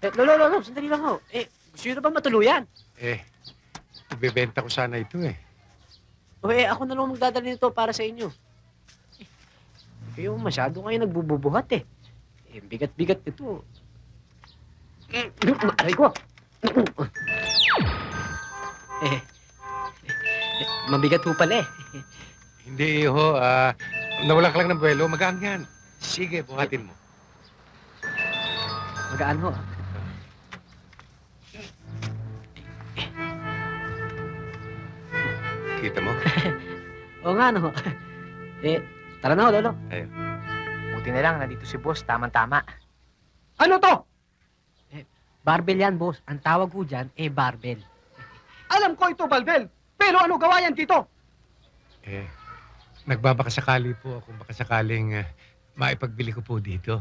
Lolo, sandali lang ho. Gusto nyo na ba matuluyan? Eh, ibebenta ko sana ito eh. Ako na lang magdadala nito para sa inyo. Masyado kayo nagbububuhat eh. Bigat-bigat ito. Aray ko! eh, Mabigat ho pala eh. Hindi ho, nawalan ka lang ng buwelo, magaan yan. Sige, buhatin mo. Magaan ho. Kita mo? Oo nga, no. Tara na ho, Lolo. Ayun. Buti na lang, nandito si boss, tamang-tama. Ano to? Barbell yan, boss. Ang tawag ko dyan, barbell. Alam ko ito, Balbel. Pero ano gawa yan dito? Nagbabakasakali po ako, baka sakaling maipagbili ko po dito.